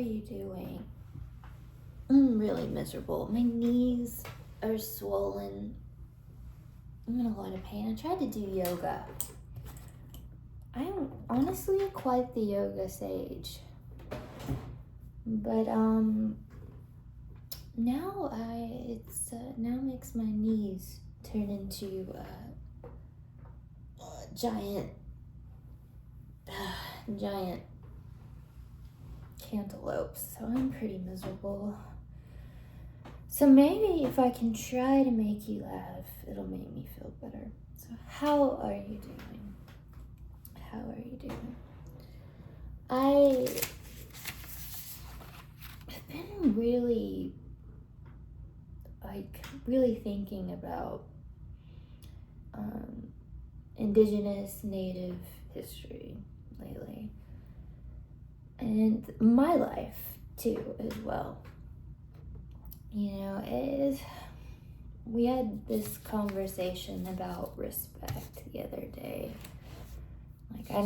are you doing? I'm really miserable. My knees are swollen. I'm in a lot of pain. I tried to do yoga. I'm honestly quite the yoga sage. But now now makes my knees turn into giant cantaloupes. So I'm pretty miserable. So maybe if I can try to make you laugh, it'll make me feel better. So how are you doing? How are you doing? I've been really thinking about indigenous native history lately. And my life too as well. You know, we had this conversation about respect the other day. Like, I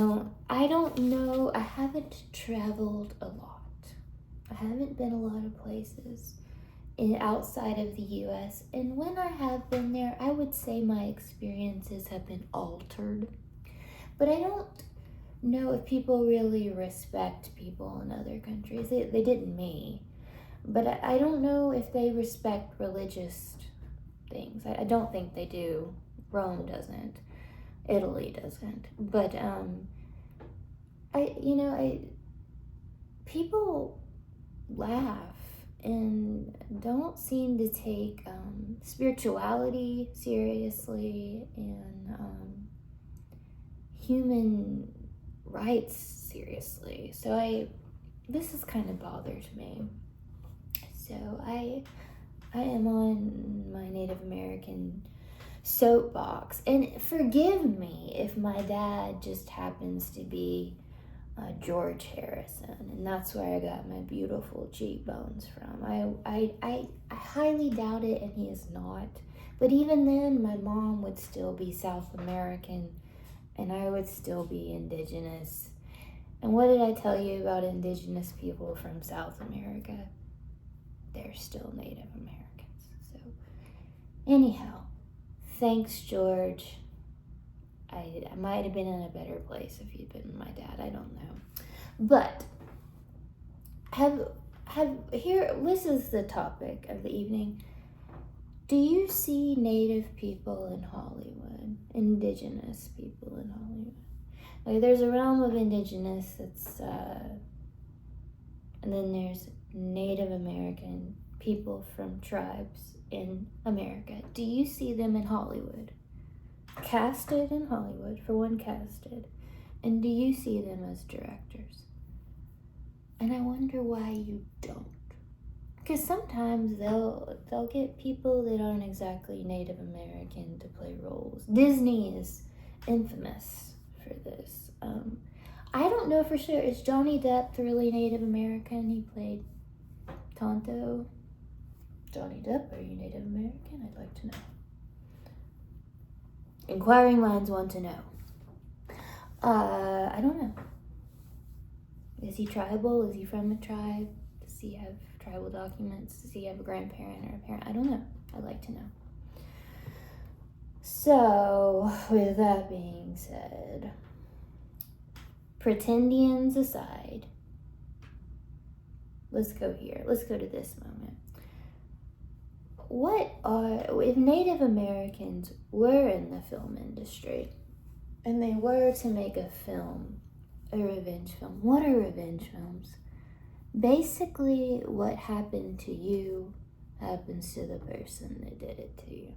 don't know, I haven't traveled a lot. I haven't been a lot of places outside of the US, and when I have been there, I would say my experiences have been altered. But I don't know if people really respect people in other countries. They didn't me. But I don't know if they respect religious things. I don't think they do. Rome doesn't. Italy doesn't. But people laugh and don't seem to take spirituality seriously and human rights seriously. So this has kind of bothered me. So I am on my Native American soapbox, and forgive me if my dad just happens to be George Harrison, and that's where I got my beautiful cheekbones from. I highly doubt it, and he is not. But even then, my mom would still be South American, and I would still be indigenous. And what did I tell you about indigenous people from South America? They're still Native Americans. So anyhow, thanks, George. I might have been in a better place if you'd been my dad. I don't know. But this is the topic of the evening. Do you see Native people in Hollywood? Indigenous people in Hollywood? Like, there's a realm of indigenous that's and then there's Native American people from tribes in America. Do you see them in Hollywood? Casted in Hollywood, for one, casted. And do you see them as directors? And I wonder why you don't. Because sometimes they'll get people that aren't exactly Native American to play roles. Disney is infamous for this. I don't know for sure. Is Johnny Depp really Native American? He played Tonto. Johnny Depp, are you Native American? I'd like to know. Inquiring minds want to know. I don't know. Is he tribal? Is he from a tribe? Does he have tribal documents? Does he have a grandparent or a parent? I don't know. I'd like to know. So, with that being said, pretendians aside, let's go here. Let's go to this moment. If Native Americans were in the film industry and they were to make a film, a revenge film, what are revenge films? Basically, what happened to you happens to the person that did it to you.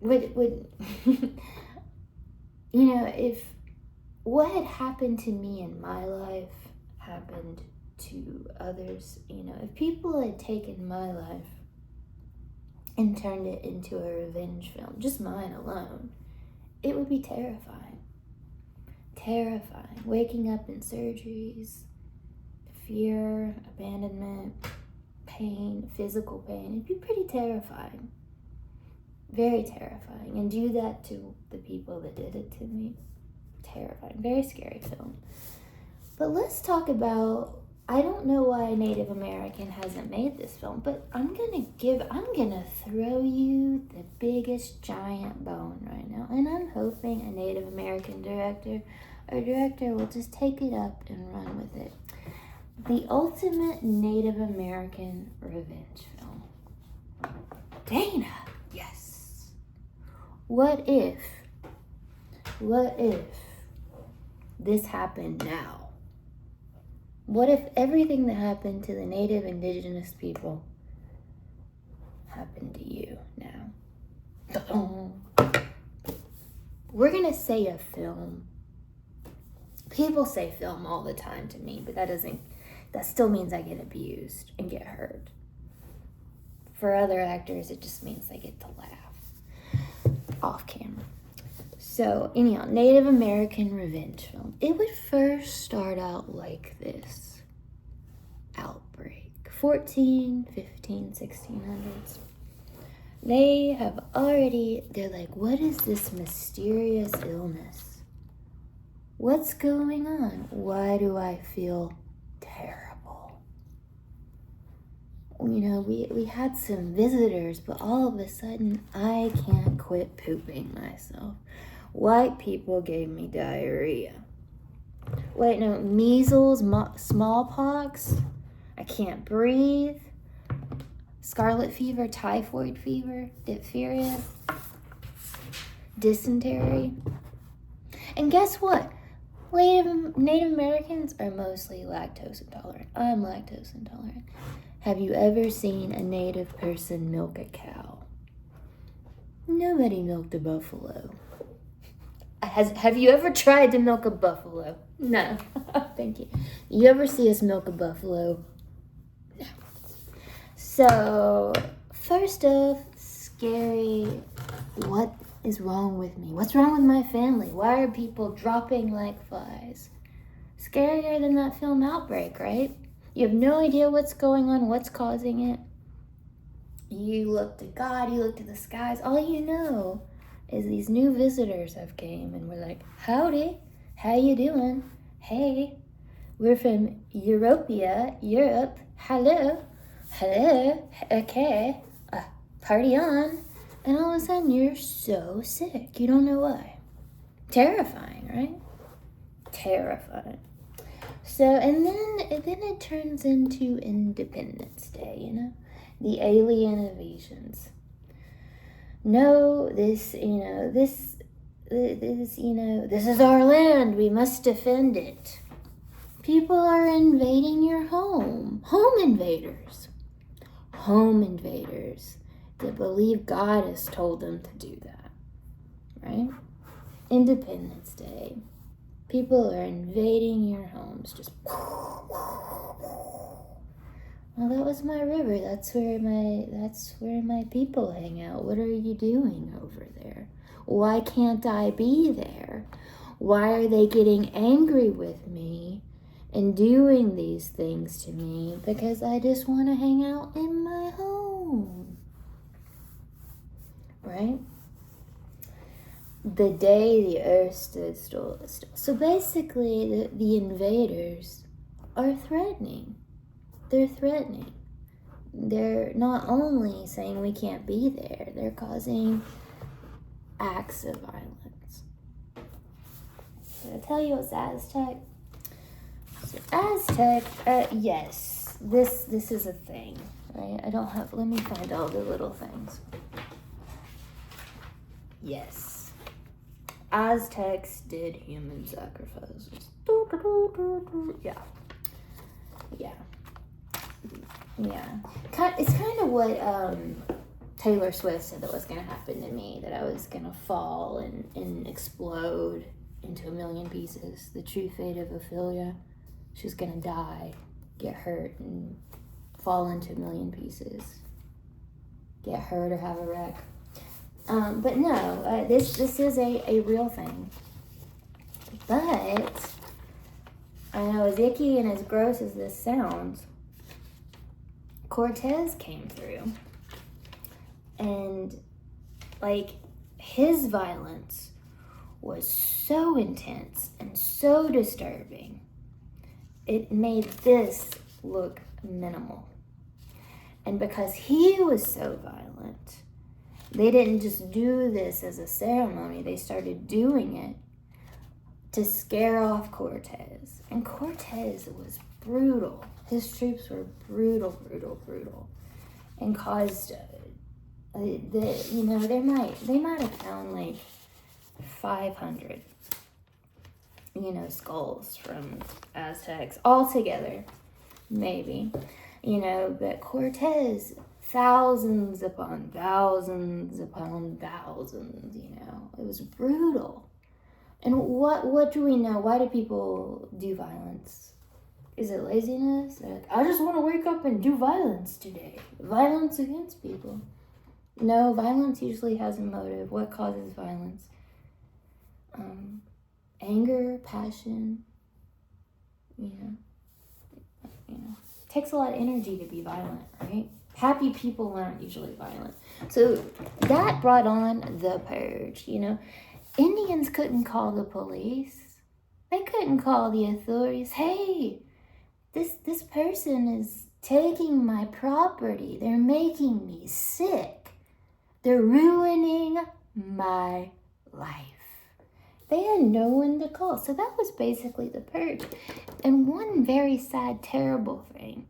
Would you know, if what had happened to me in my life happened to others, you know, if people had taken my life and turned it into a revenge film, just mine alone, it would be terrifying. Terrifying. Waking up in surgeries, fear, abandonment, pain, physical pain. It'd be pretty terrifying. Very terrifying. And do that to the people that did it to me. terrifying, very scary film. But let's talk about, I don't know why Native American hasn't made this film, but I'm gonna throw you the biggest giant bone right now. And I'm hoping a Native American director will just take it up and run with it. The ultimate Native American revenge film. Dana, yes. What if this happened now? What if everything that happened to the Native Indigenous people happened to you now? We're gonna say a film. People say film all the time to me, but that still means I get abused and get hurt. For other actors, it just means they get to laugh off camera. So anyhow, Native American revenge film. It would first start out like this. Outbreak. 14, 15, 1600s. They're like, what is this mysterious illness? What's going on? Why do I feel terrible? You know, we had some visitors, but all of a sudden, I can't quit pooping myself. White people gave me diarrhea. Wait, no, measles, smallpox. I can't breathe. Scarlet fever, typhoid fever, diphtheria, dysentery. And guess what? Native Americans are mostly lactose intolerant. I'm lactose intolerant. Have you ever seen a Native person milk a cow? Nobody milked a buffalo. Have you ever tried to milk a buffalo? No. Thank you. You ever see us milk a buffalo? No. So, first off, scary. What is wrong with me? What's wrong with my family? Why are people dropping like flies? Scarier than that film Outbreak, right? You have no idea what's going on, what's causing it. You look to God, you look to the skies. All you know is these new visitors have came and we're like, howdy, how you doing? Hey, we're from Europea, Europe. Hello, okay, party on. And all of a sudden you're so sick. You don't know why. Terrifying, right? Terrifying. So, and then it turns into Independence Day, you know? The alien invasions. No, this is our land. We must defend it. People are invading your home. Home invaders. Home invaders that believe God has told them to do that. Right? Independence Day. People are invading your homes. Just... Well, that was my river. That's where my people hang out. What are you doing over there? Why can't I be there? Why are they getting angry with me and doing these things to me? Because I just want to hang out in my home. Right? The day the earth stood still. So basically, the invaders are threatening. They're threatening. They're not only saying we can't be there, they're causing acts of violence. Did I tell you it was Aztec? So Aztec, yes, this is a thing, right? Let me find all the little things. Yes. Aztecs did human sacrifices. Yeah. It's kind of what Taylor Swift said that was going to happen to me, that I was going to fall and explode into a million pieces. The true fate of Ophelia. She was going to die, get hurt, and fall into a million pieces. Get hurt or have a wreck. But no, this is a real thing. But I know, as icky and as gross as this sounds, Cortez came through, and like his violence was so intense and so disturbing, it made this look minimal. And because he was so violent, they didn't just do this as a ceremony. They started doing it to scare off Cortez. And Cortez was brutal. His troops were brutal, and caused they might have found like 500 skulls from Aztecs altogether, maybe, but Cortez, thousands upon thousands upon thousands, it was brutal. And what do we know? Why do people do violence? Is it laziness? Like, I just want to wake up and do violence today. Violence against people. No, violence usually has a motive. What causes violence? Anger, passion. Takes a lot of energy to be violent, right? Happy people aren't usually violent. So that brought on the purge, Indians couldn't call the police. They couldn't call the authorities. Hey, this person is taking my property. They're making me sick. They're ruining my life. They had no one to call. So that was basically the purge. And one very sad, terrible thing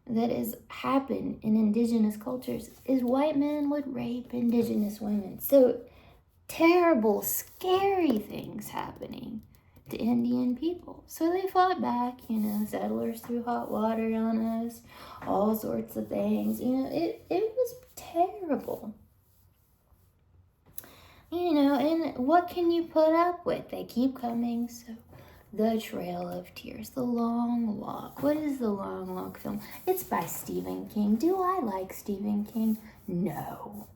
that has happened in indigenous cultures is white men would rape indigenous women. So terrible, scary things happening to Indian people. So they fought back, settlers threw hot water on us, all sorts of things. It was terrible. And what can you put up with? They keep coming. So The Trail of Tears, The Long Walk. What is The Long Walk film? It's by Stephen King. Do I like Stephen King? No.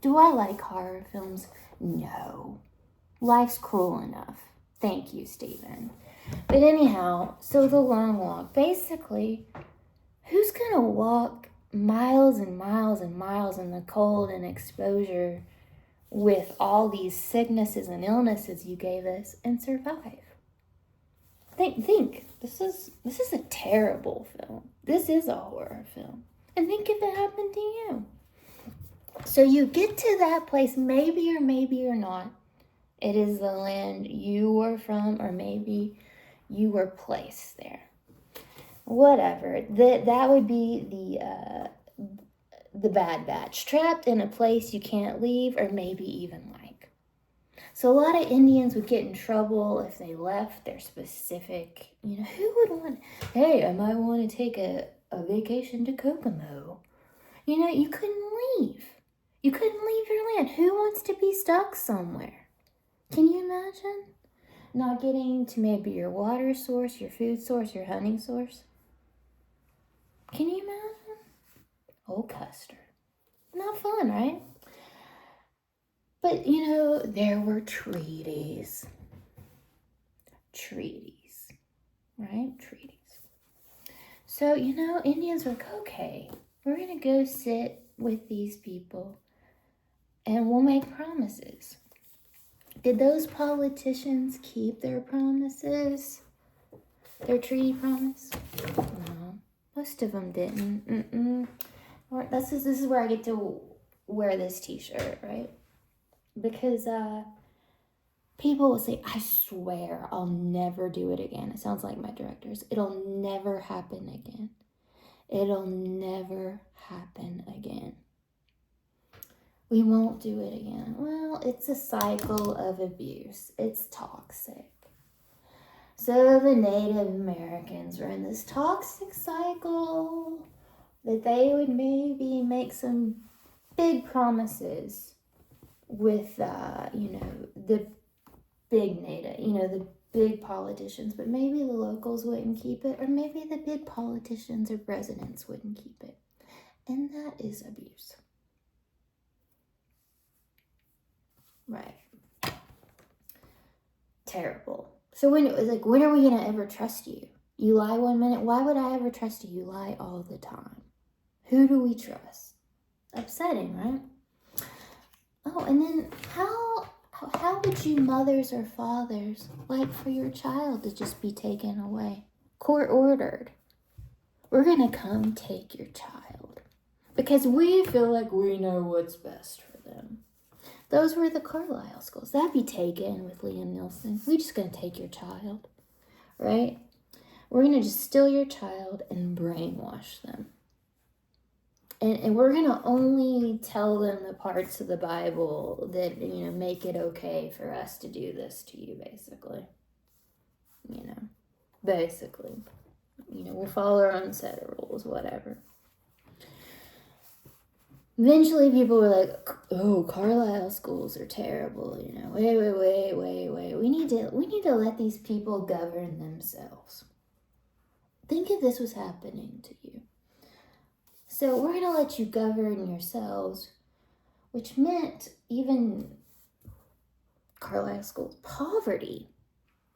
Do I like horror films? No. Life's cruel enough. Thank you, Stephen. But anyhow, so The Long Walk. Basically, who's going to walk miles and miles and miles in the cold and exposure with all these sicknesses and illnesses you gave us and survive? Think. This is a terrible film. This is a horror film. And think if it happened to you. So you get to that place, maybe or not. It is the land you were from, or maybe you were placed there. Whatever. That would be the Bad Batch. Trapped in a place you can't leave, or maybe even like. So a lot of Indians would get in trouble if they left their specific, who would want, hey, I might want to take a vacation to Kokomo. You couldn't leave. You couldn't leave your land. Who wants to be stuck somewhere? Can you imagine? Not getting to maybe your water source, your food source, your hunting source? Can you imagine? Oh, Custer. Not fun, right? But, there were treaties. Right? Treaties. So, Indians were like, okay, we're going to go sit with these people and we'll make promises. Did those politicians keep their promises? Their treaty promise? No. Most of them didn't. This is where I get to wear this t-shirt, right? Because people will say, I swear I'll never do it again. It sounds like my directors. It'll never happen again. It'll never happen again. We won't do it again. Well, it's a cycle of abuse. It's toxic. So the Native Americans were in this toxic cycle that they would maybe make some big promises with, the big Native, the big politicians, but maybe the locals wouldn't keep it, or maybe the big politicians or presidents wouldn't keep it. And that is abuse. Right. Terrible. So when are we going to ever trust you? You lie 1 minute. Why would I ever trust you? You lie all the time. Who do we trust? Upsetting, right? Oh, and then how How would you mothers or fathers like for your child to just be taken away? Court ordered. We're going to come take your child because we feel like we know what's best for them. Those were the Carlisle schools. That'd be taken with Liam Neeson. We're just going to take your child, right? We're going to just steal your child and brainwash them. And we're going to only tell them the parts of the Bible that, make it okay for us to do this to you, basically. Basically. We'll follow our own set of rules, whatever. Eventually people were like, oh, Carlisle schools are terrible, Wait. We need to let these people govern themselves. Think if this was happening to you. So we're going to let you govern yourselves, which meant even Carlisle schools, poverty.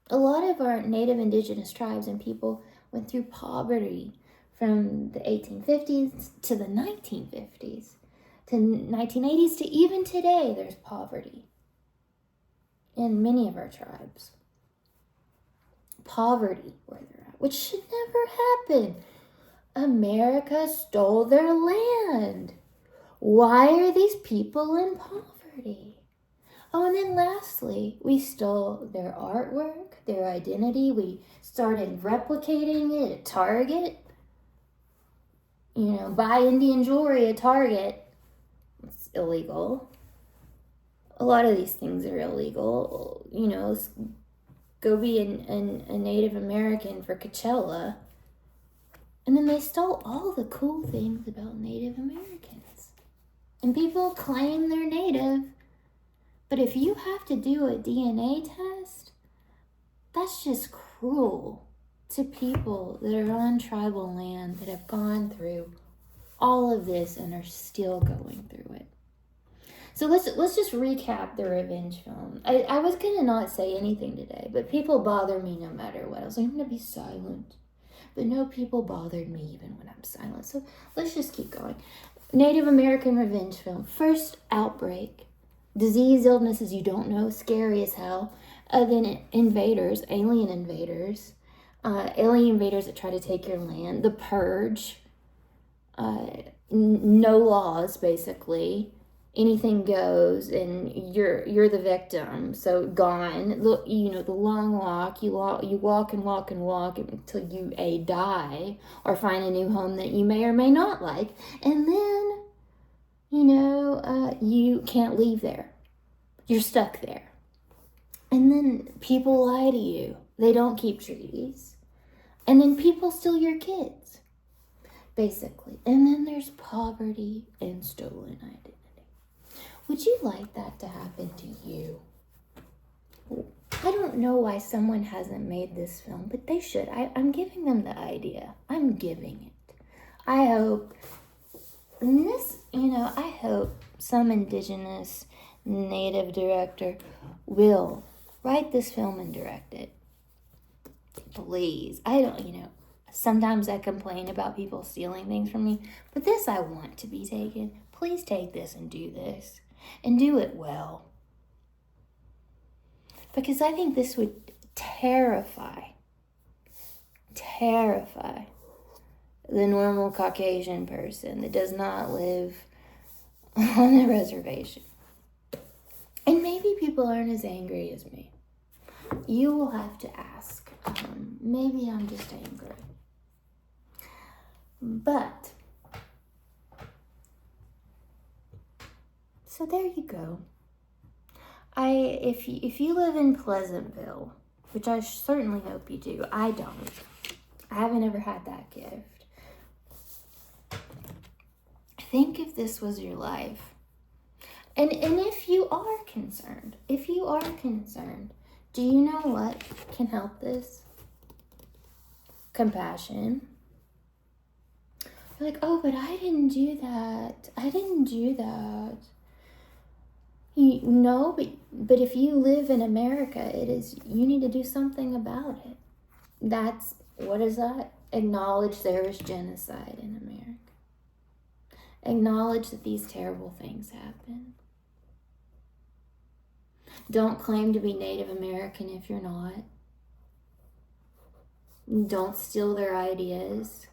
A lot of our native indigenous tribes and people went through poverty from the 1850s to the 1950s, to 1980s, to even today there's poverty in many of our tribes. Poverty where they're at, which should never happen. America stole their land. Why are these people in poverty? Oh, and then lastly, we stole their artwork, their identity. We started replicating it at Target. Buy Indian jewelry at Target. It's illegal. A lot of these things are illegal. Go be a Native American for Coachella. And then they stole all the cool things about Native Americans. And people claim they're Native. But if you have to do a DNA test, that's just cruel to people that are on tribal land that have gone through all of this and are still going through it. So let's just recap the revenge film. I was going to not say anything today, but people bother me no matter what. I was like, I'm going to be silent. But no, people bothered me even when I'm silent. So let's just keep going. Native American revenge film. First outbreak. Disease, illnesses you don't know. Scary as hell. Then invaders. Alien invaders. Alien invaders that try to take your land. The Purge. No laws, basically. Anything goes, and you're the victim. So gone. Look, the long walk. You walk and walk and walk until you die or find a new home that you may or may not like, and then you can't leave there. You're stuck there, and then people lie to you. They don't keep treaties, and then people steal your kids, basically. And then there's poverty and stolen identity. Would you like that to happen to you? I don't know why someone hasn't made this film, but they should. I'm giving them the idea. I'm giving it. I hope I hope some indigenous native director will write this film and direct it. Please. Sometimes I complain about people stealing things from me, but this I want to be taken. Please take this and do this. And do it well. Because I think this would terrify the normal Caucasian person that does not live on the reservation. And maybe people aren't as angry as me. You will have to ask. Maybe I'm just angry. But so there you go. If you live in Pleasantville, which I certainly hope you do, I don't. I haven't ever had that gift. Think if this was your life. And if you are concerned, do you know what can help this? Compassion. You're like, oh, but I didn't do that. No, but if you live in America, you need to do something about it. What is that? Acknowledge there is genocide in America. Acknowledge that these terrible things happen. Don't claim to be Native American if you're not. Don't steal their ideas.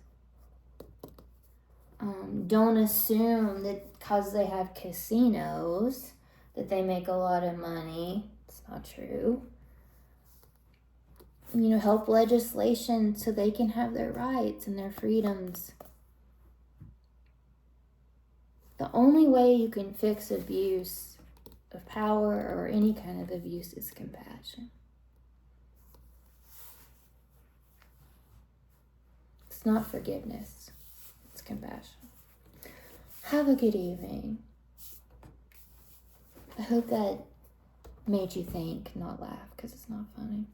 Don't assume that because they have casinos that they make a lot of money. It's not true. Help legislation so they can have their rights and their freedoms. The only way you can fix abuse of power or any kind of abuse is compassion. It's not forgiveness. It's compassion. Have a good evening. I hope that made you think, not laugh, because it's not funny.